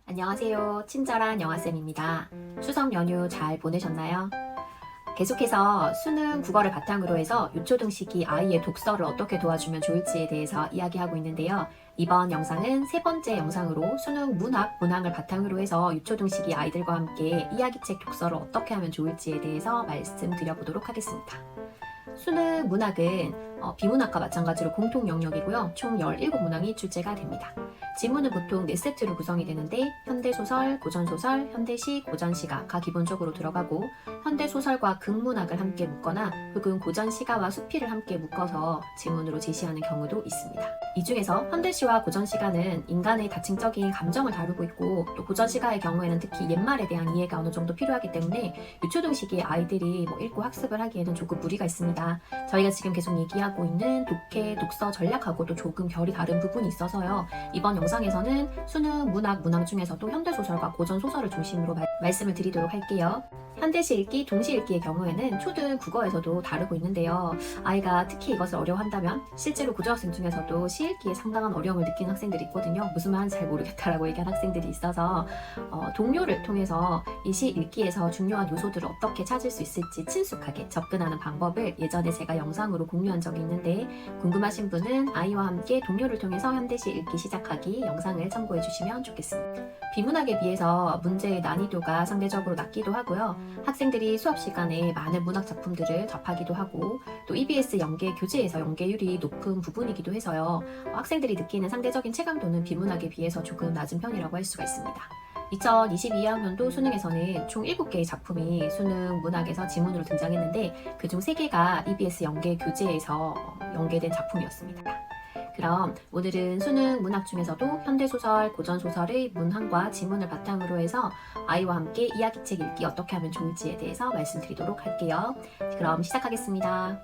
안녕하세요. 친절한 영아쌤입니다. 추석 연휴 잘 보내셨나요? 계속해서 수능 국어를 바탕으로 해서 유초등 시기 아이의 독서를 어떻게 도와주면 좋을지에 대해서 이야기하고 있는데요. 이번 영상은 세 번째 영상으로 수능 문학, 문항을 바탕으로 해서 유초등 시기 아이들과 함께 이야기책 독서를 어떻게 하면 좋을지에 대해서 말씀드려보도록 하겠습니다. 수능 문학은 비문학과 마찬가지로 공통 영역이고요. 총 17문항이 출제가 됩니다. 지문은 보통 4세트로 구성이 되는데 현대소설, 고전소설, 현대시, 고전시가가 기본적으로 들어가고 현대소설과 극문학을 함께 묶거나 혹은 고전시가와 수필을 함께 묶어서 지문으로 제시하는 경우도 있습니다. 이 중에서 현대시와 고전시가는 인간의 다층적인 감정을 다루고 있고 또 고전시가의 경우에는 특히 옛말에 대한 이해가 어느 정도 필요하기 때문에 유초등 시기의 아이들이 읽고 학습을 하기에는 조금 무리가 있습니다. 저희가 지금 계속 얘기하고 있는 독해, 독서 전략하고도 조금 결이 다른 부분이 있어서요. 이번 영상에서는 수능 문학, 문항 중에서도 현대소설과 고전소설을 중심으로 말씀을 드리도록 할게요. 현대시 읽기, 동시 읽기의 경우에는 초등 국어에서도 다루고 있는데요. 아이가 특히 이것을 어려워한다면 실제로 고등학생 중에서도 시 읽기에 상당한 어려움을 느끼는 학생들이 있거든요. 무슨 말인지 잘 모르겠다라고 얘기한 학생들이 있어서 동료를 통해서 이 시 읽기에서 중요한 요소들을 어떻게 찾을 수 있을지 친숙하게 접근하는 방법을 예전에 제가 영상으로 공유한 적이 있는데 궁금하신 분은 아이와 함께 동료를 통해서 현대시 읽기 시작하기 영상을 참고해 주시면 좋겠습니다. 비문학에 비해서 문제의 난이도가 상대적으로 낮기도 하고요. 학생들이 수업 시간에 많은 문학 작품들을 접하기도 하고 또 EBS 연계 교재에서 연계율이 높은 부분이기도 해서요. 학생들이 느끼는 상대적인 체감도는 비문학에 비해서 조금 낮은 편이라고 할 수가 있습니다. 2022학년도 수능에서는 총 7개의 작품이 수능 문학에서 지문으로 등장했는데 그중 3개가 EBS 연계 교재에서 연계된 작품이었습니다. 그럼 오늘은 수능 문학 중에서도 현대소설, 고전소설의 문항과 지문을 바탕으로 해서 아이와 함께 이야기책 읽기 어떻게 하면 좋을지에 대해서 말씀드리도록 할게요. 그럼 시작하겠습니다.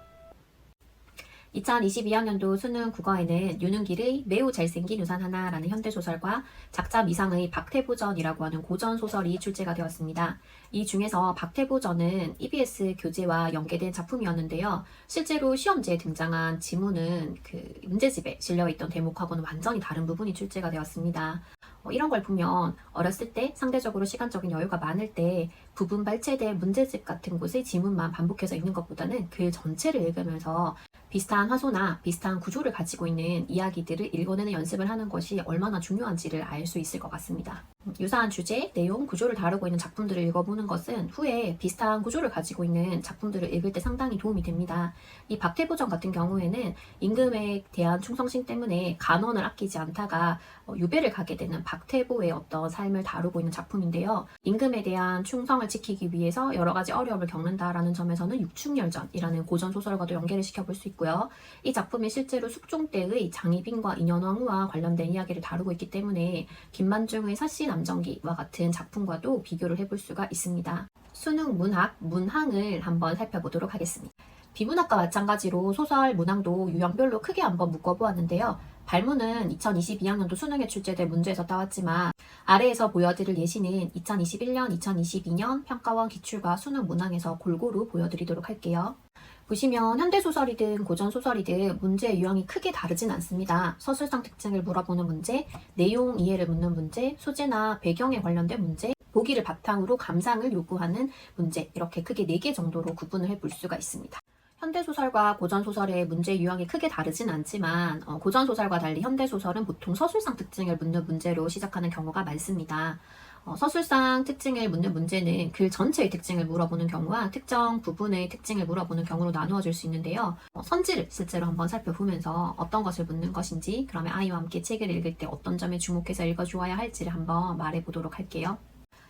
2022학년도 수능 국어에는 윤은길의 매우 잘생긴 우산 하나라는 현대소설과 작자 미상의 박태보전이라고 하는 고전소설이 출제가 되었습니다. 이 중에서 박태보전은 EBS 교재와 연계된 작품이었는데요. 실제로 시험지에 등장한 지문은 그 문제집에 실려있던 대목하고는 완전히 다른 부분이 출제가 되었습니다. 이런 걸 보면 어렸을 때 상대적으로 시간적인 여유가 많을 때 부분 발췌된 문제집 같은 곳의 지문만 반복해서 읽는 것보다는 글 전체를 읽으면서 비슷한 화소나 비슷한 구조를 가지고 있는 이야기들을 읽어내는 연습을 하는 것이 얼마나 중요한지를 알 수 있을 것 같습니다. 유사한 주제, 내용, 구조를 다루고 있는 작품들을 읽어보는 것은 후에 비슷한 구조를 가지고 있는 작품들을 읽을 때 상당히 도움이 됩니다. 이 박태보전 같은 경우에는 임금에 대한 충성심 때문에 간원을 아끼지 않다가 유배를 가게 되는 박태보의 어떤 삶을 다루고 있는 작품인데요. 임금에 대한 충성을 지키기 위해서 여러 가지 어려움을 겪는다라는 점에서는 육충열전이라는 고전소설과도 연계를 시켜볼 수 있고요. 이 작품이 실제로 숙종 때의 장희빈과 인현왕후와 관련된 이야기를 다루고 있기 때문에 김만중의 사시남정기와 같은 작품과도 비교를 해볼 수가 있습니다. 수능 문학, 문항을 한번 살펴보도록 하겠습니다. 비문학과 마찬가지로 소설, 문항도 유형별로 크게 한번 묶어보았는데요. 발문은 2022학년도 수능에 출제될 문제에서 따왔지만 아래에서 보여드릴 예시는 2021년, 2022년 평가원 기출과 수능 문항에서 골고루 보여드리도록 할게요. 보시면 현대소설이든 고전소설이든 문제의 유형이 크게 다르진 않습니다. 서술상 특징을 물어보는 문제, 내용 이해를 묻는 문제, 소재나 배경에 관련된 문제, 보기를 바탕으로 감상을 요구하는 문제 이렇게 크게 4개 정도로 구분을 해볼 수가 있습니다. 현대소설과 고전소설의 문제 유형이 크게 다르진 않지만 고전소설과 달리 현대소설은 보통 서술상 특징을 묻는 문제로 시작하는 경우가 많습니다. 서술상 특징을 묻는 문제는 글 전체의 특징을 물어보는 경우와 특정 부분의 특징을 물어보는 경우로 나누어질 수 있는데요. 선지를 실제로 한번 살펴보면서 어떤 것을 묻는 것인지 그러면 아이와 함께 책을 읽을 때 어떤 점에 주목해서 읽어주어야 할지를 한번 말해보도록 할게요.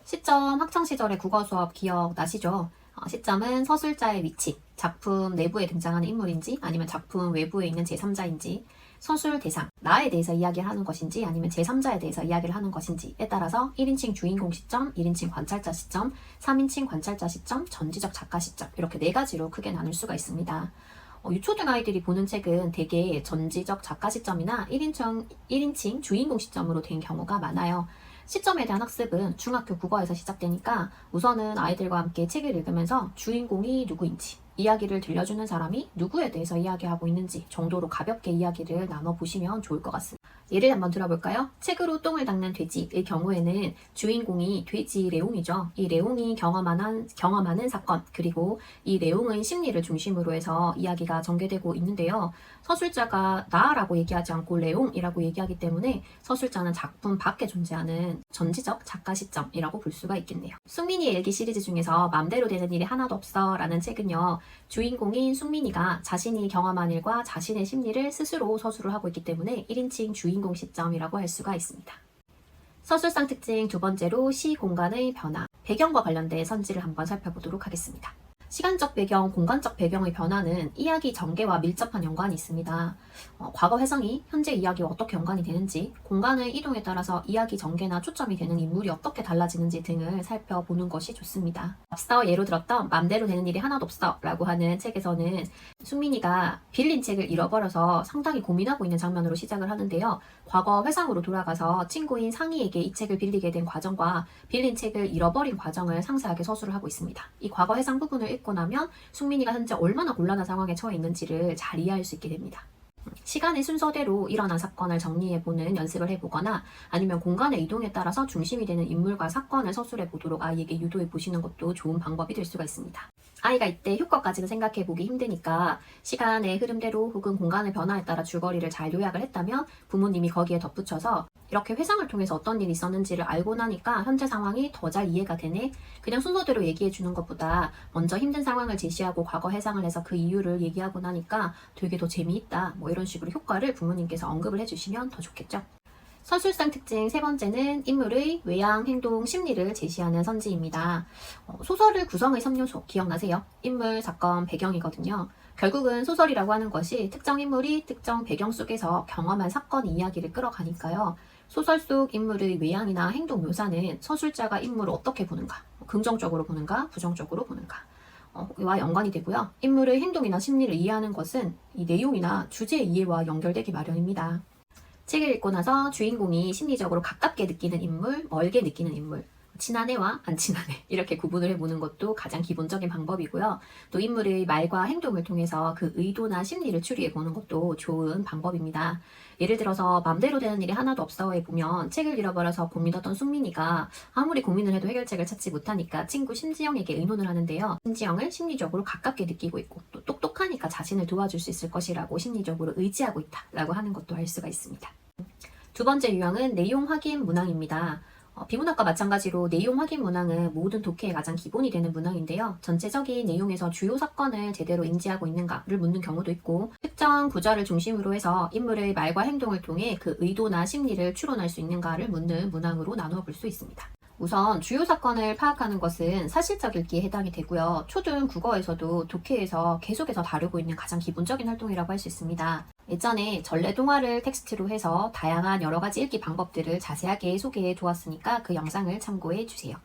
시점 학창시절의 국어 수업 기억나시죠? 시점은 서술자의 위치, 작품 내부에 등장하는 인물인지 아니면 작품 외부에 있는 제3자인지 서술 대상, 나에 대해서 이야기를 하는 것인지 아니면 제3자에 대해서 이야기를 하는 것인지에 따라서 1인칭 주인공 시점, 1인칭 관찰자 시점, 3인칭 관찰자 시점, 전지적 작가 시점 이렇게 4가지로 크게 나눌 수가 있습니다. 유초등 아이들이 보는 책은 대개 전지적 작가 시점이나 1인칭 주인공 시점으로 된 경우가 많아요. 시점에 대한 학습은 중학교 국어에서 시작되니까 우선은 아이들과 함께 책을 읽으면서 주인공이 누구인지 이야기를 들려주는 사람이 누구에 대해서 이야기하고 있는지 정도로 가볍게 이야기를 나눠보시면 좋을 것 같습니다. 예를 한번 들어볼까요? 책으로 똥을 닦는 돼지의 경우에는 주인공이 돼지 레옹이죠. 이 레옹이 경험하는 사건, 그리고 이 레옹의 심리를 중심으로 해서 이야기가 전개되고 있는데요. 서술자가 나라고 얘기하지 않고 레옹이라고 얘기하기 때문에 서술자는 작품 밖에 존재하는 전지적 작가 시점이라고 볼 수가 있겠네요. 숙민이의 일기 시리즈 중에서 맘대로 되는 일이 하나도 없어 라는 책은요. 주인공인 숙민이가 자신이 경험한 일과 자신의 심리를 스스로 서술을 하고 있기 때문에 1인칭 주인공 시점이라고 할 수가 있습니다. 서술상 특징 두 번째로 시 공간의 변화, 배경과 관련된 선지를 한번 살펴보도록 하겠습니다. 시간적 배경, 공간적 배경의 변화는 이야기 전개와 밀접한 연관이 있습니다. 과거 회상이 현재 이야기와 어떻게 연관이 되는지, 공간의 이동에 따라서 이야기 전개나 초점이 되는 인물이 어떻게 달라지는지 등을 살펴보는 것이 좋습니다. 앞서 예로 들었던 맘대로 되는 일이 하나도 없어 라고 하는 책에서는 숙민이가 빌린 책을 잃어버려서 상당히 고민하고 있는 장면으로 시작을 하는데요. 과거 회상으로 돌아가서 친구인 상희에게 이 책을 빌리게 된 과정과 빌린 책을 잃어버린 과정을 상세하게 서술을 하고 있습니다. 이 과거 회상 부분을 읽고 나면 숙민이가 현재 얼마나 곤란한 상황에 처해 있는지를 잘 이해할 수 있게 됩니다. 시간의 순서대로 일어난 사건을 정리해보는 연습을 해보거나 아니면 공간의 이동에 따라서 중심이 되는 인물과 사건을 서술해 보도록 아이에게 유도해 보시는 것도 좋은 방법이 될 수가 있습니다. 아이가 이때 효과까지는 생각해 보기 힘드니까 시간의 흐름대로 혹은 공간의 변화에 따라 줄거리를 잘 요약을 했다면 부모님이 거기에 덧붙여서 이렇게 회상을 통해서 어떤 일이 있었는지를 알고 나니까 현재 상황이 더 잘 이해가 되네. 그냥 순서대로 얘기해 주는 것보다 먼저 힘든 상황을 제시하고 과거 해상을 해서 그 이유를 얘기하고 나니까 되게 더 재미있다. 뭐 이런 식으로 효과를 부모님께서 언급을 해주시면 더 좋겠죠. 서술상 특징 세 번째는 인물의 외양, 행동, 심리를 제시하는 선지입니다. 소설의 구성의 3요소 기억나세요? 인물, 사건, 배경이거든요. 결국은 소설이라고 하는 것이 특정 인물이 특정 배경 속에서 경험한 사건 이야기를 끌어가니까요. 소설 속 인물의 외양이나 행동 묘사는 서술자가 인물을 어떻게 보는가, 긍정적으로 보는가, 부정적으로 보는가 와 연관이 되고요. 인물의 행동이나 심리를 이해하는 것은 이 내용이나 주제 이해와 연결되기 마련입니다. 책을 읽고 나서 주인공이 심리적으로 가깝게 느끼는 인물, 멀게 느끼는 인물, 친한 애와 안 친한 애 이렇게 구분을 해보는 것도 가장 기본적인 방법이고요. 또 인물의 말과 행동을 통해서 그 의도나 심리를 추리해보는 것도 좋은 방법입니다. 예를 들어서 맘대로 되는 일이 하나도 없어에 보면 책을 잃어버려서 고민하던 숙민이가 아무리 고민을 해도 해결책을 찾지 못하니까 친구 심지영에게 의논을 하는데요. 심지영을 심리적으로 가깝게 느끼고 있고 또 똑똑하니까 자신을 도와줄 수 있을 것이라고 심리적으로 의지하고 있다라고 하는 것도 알 수가 있습니다. 두 번째 유형은 내용 확인 문항입니다. 비문학과 마찬가지로 내용 확인 문항은 모든 독해의 가장 기본이 되는 문항인데요. 전체적인 내용에서 주요 사건을 제대로 인지하고 있는가를 묻는 경우도 있고 특정 구절을 중심으로 해서 인물의 말과 행동을 통해 그 의도나 심리를 추론할 수 있는가를 묻는 문항으로 나누어 볼 수 있습니다. 우선 주요 사건을 파악하는 것은 사실적 읽기에 해당이 되고요. 초등 국어에서도 독해에서 계속해서 다루고 있는 가장 기본적인 활동이라고 할 수 있습니다. 예전에 전래동화를 텍스트로 해서 다양한 여러 가지 읽기 방법들을 자세하게 소개해 두었으니까 그 영상을 참고해 주세요.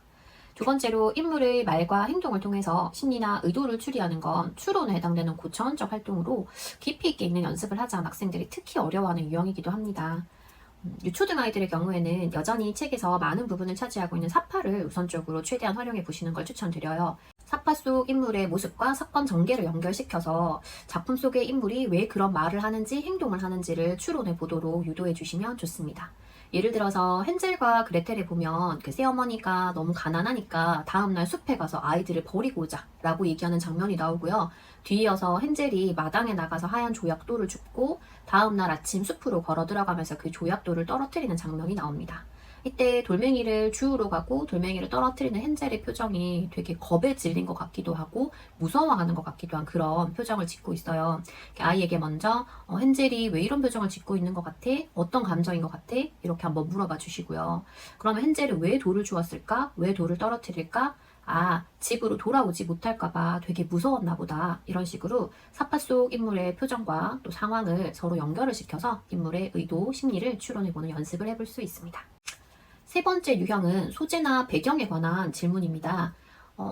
두 번째로 인물의 말과 행동을 통해서 심리나 의도를 추리하는 건 추론에 해당되는 고차원적 활동으로 깊이 있게 읽는 연습을 하자 학생들이 특히 어려워하는 유형이기도 합니다. 유초등 아이들의 경우에는 여전히 책에서 많은 부분을 차지하고 있는 사파를 우선적으로 최대한 활용해 보시는 걸 추천드려요. 사파 속 인물의 모습과 사건 전개를 연결시켜서 작품 속의 인물이 왜 그런 말을 하는지 행동을 하는지를 추론해 보도록 유도해 주시면 좋습니다. 예를 들어서 헨젤과 그레텔에 보면 그 새어머니가 너무 가난하니까 다음날 숲에 가서 아이들을 버리고 오자 라고 얘기하는 장면이 나오고요. 뒤이어서 헨젤이 마당에 나가서 하얀 조약돌을 줍고 다음날 아침 숲으로 걸어 들어가면서 그 조약돌을 떨어뜨리는 장면이 나옵니다. 이때 돌멩이를 주우러 가고 돌멩이를 떨어뜨리는 헨젤의 표정이 되게 겁에 질린 것 같기도 하고 무서워하는 것 같기도 한 그런 표정을 짓고 있어요. 아이에게 먼저 헨젤이 왜 이런 표정을 짓고 있는 것 같아? 어떤 감정인 것 같아? 이렇게 한번 물어봐 주시고요. 그러면 헨젤은 왜 돌을 주웠을까? 왜 돌을 떨어뜨릴까? 집으로 돌아오지 못할까봐 되게 무서웠나 보다. 이런 식으로 사파 속 인물의 표정과 또 상황을 서로 연결을 시켜서 인물의 의도, 심리를 추론해보는 연습을 해볼 수 있습니다. 세 번째 유형은 소재나 배경에 관한 질문입니다.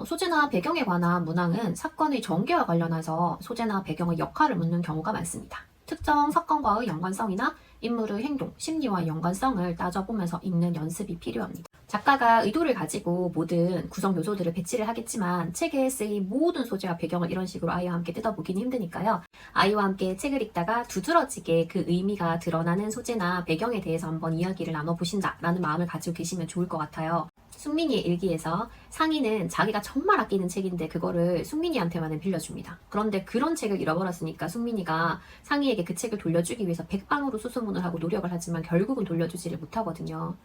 소재나 배경에 관한 문항은 사건의 전개와 관련해서 소재나 배경의 역할을 묻는 경우가 많습니다. 특정 사건과의 연관성이나 인물의 행동, 심리와 연관성을 따져보면서 읽는 연습이 필요합니다. 작가가 의도를 가지고 모든 구성 요소들을 배치를 하겠지만 책에 쓰인 모든 소재와 배경을 이런 식으로 아이와 함께 뜯어보기는 힘드니까요. 아이와 함께 책을 읽다가 두드러지게 그 의미가 드러나는 소재나 배경에 대해서 한번 이야기를 나눠보신다라는 마음을 가지고 계시면 좋을 것 같아요. 숙민이의 일기에서 상희는 자기가 정말 아끼는 책인데 그거를 숙민이한테만은 빌려줍니다. 그런데 그런 책을 잃어버렸으니까 숙민이가 상희에게 그 책을 돌려주기 위해서 백방으로 수소문을 하고 노력을 하지만 결국은 돌려주지를 못하거든요.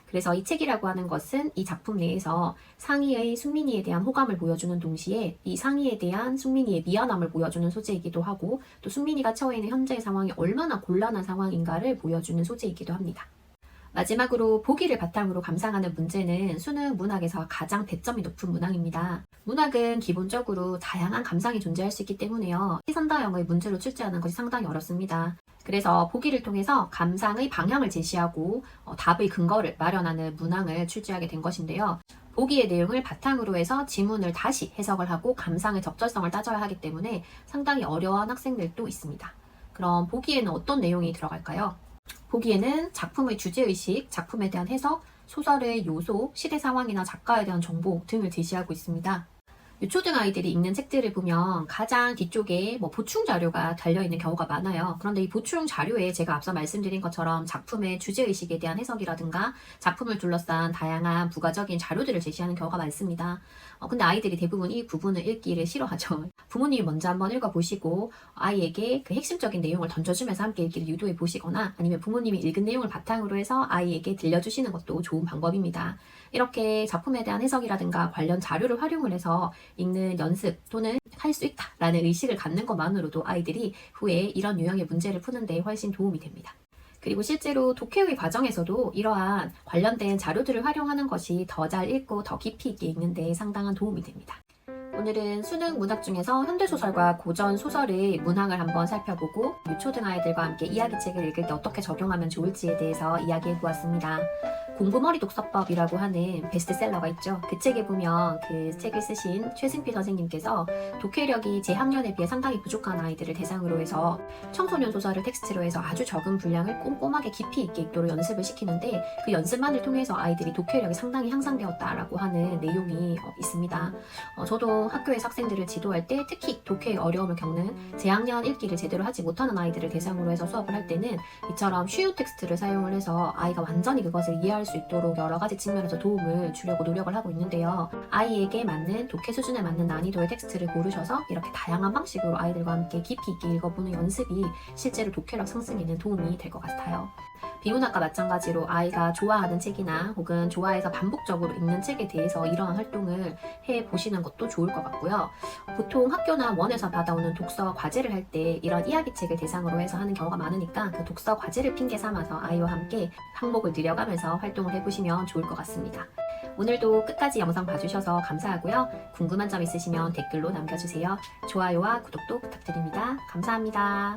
그래서 이 책이라고 하는 것은 이 작품 내에서 상희의 숙민이에 대한 호감을 보여주는 동시에 이 상희에 대한 숙민이의 미안함을 보여주는 소재이기도 하고 또 숙민이가 처해 있는 현재의 상황이 얼마나 곤란한 상황인가를 보여주는 소재이기도 합니다. 마지막으로 보기를 바탕으로 감상하는 문제는 수능 문학에서 가장 배점이 높은 문항입니다. 문학은 기본적으로 다양한 감상이 존재할 수 있기 때문에요. 시선다형의 문제로 출제하는 것이 상당히 어렵습니다. 그래서 보기를 통해서 감상의 방향을 제시하고 답의 근거를 마련하는 문항을 출제하게 된 것인데요. 보기의 내용을 바탕으로 해서 지문을 다시 해석을 하고 감상의 적절성을 따져야 하기 때문에 상당히 어려워한 학생들도 있습니다. 그럼 보기에는 어떤 내용이 들어갈까요? 보기에는 작품의 주제의식, 작품에 대한 해석, 소설의 요소, 시대 상황이나 작가에 대한 정보 등을 제시하고 있습니다. 유초등 아이들이 읽는 책들을 보면 가장 뒤쪽에 보충 자료가 달려있는 경우가 많아요. 그런데 이 보충 자료에 제가 앞서 말씀드린 것처럼 작품의 주제의식에 대한 해석이라든가 작품을 둘러싼 다양한 부가적인 자료들을 제시하는 경우가 많습니다. 근데 아이들이 대부분 이 부분을 읽기를 싫어하죠. 부모님이 먼저 한번 읽어보시고 아이에게 그 핵심적인 내용을 던져주면서 함께 읽기를 유도해 보시거나 아니면 부모님이 읽은 내용을 바탕으로 해서 아이에게 들려주시는 것도 좋은 방법입니다. 이렇게 작품에 대한 해석이라든가 관련 자료를 활용을 해서 읽는 연습 또는 할 수 있다라는 의식을 갖는 것만으로도 아이들이 후에 이런 유형의 문제를 푸는 데 훨씬 도움이 됩니다. 그리고 실제로 독해의 과정에서도 이러한 관련된 자료들을 활용하는 것이 더 잘 읽고 더 깊이 있게 읽는 데 상당한 도움이 됩니다. 오늘은 수능 문학 중에서 현대소설과 고전소설의 문항을 한번 살펴보고 유초등 아이들과 함께 이야기책을 읽을 때 어떻게 적용하면 좋을지에 대해서 이야기해 보았습니다. 공부머리 독서법이라고 하는 베스트셀러가 있죠. 그 책에 보면 그 책을 쓰신 최승필 선생님께서 독해력이 제 학년에 비해 상당히 부족한 아이들을 대상으로 해서 청소년 소설을 텍스트로 해서 아주 적은 분량을 꼼꼼하게 깊이 있게 읽도록 연습을 시키는데 그 연습만을 통해서 아이들이 독해력이 상당히 향상되었다라고 하는 내용이 있습니다. 저도 학교에서 학생들을 지도할 때 특히 독해의 어려움을 겪는 재학년 읽기를 제대로 하지 못하는 아이들을 대상으로 해서 수업을 할 때는 이처럼 쉬운 텍스트를 사용을 해서 아이가 완전히 그것을 이해할 수 있도록 여러 가지 측면에서 도움을 주려고 노력을 하고 있는데요. 아이에게 맞는 독해 수준에 맞는 난이도의 텍스트를 고르셔서 이렇게 다양한 방식으로 아이들과 함께 깊이 있게 읽어보는 연습이 실제로 독해력 상승에는 도움이 될 것 같아요. 비문학과 마찬가지로 아이가 좋아하는 책이나 혹은 좋아해서 반복적으로 읽는 책에 대해서 이러한 활동을 해보시는 것도 좋을 것 같고요. 보통 학교나 원에서 받아오는 독서 과제를 할 때 이런 이야기책을 대상으로 해서 하는 경우가 많으니까 그 독서 과제를 핑계 삼아서 아이와 함께 항목을 늘려가면서 활동을 해보시면 좋을 것 같습니다. 오늘도 끝까지 영상 봐주셔서 감사하고요. 궁금한 점 있으시면 댓글로 남겨주세요. 좋아요와 구독도 부탁드립니다. 감사합니다.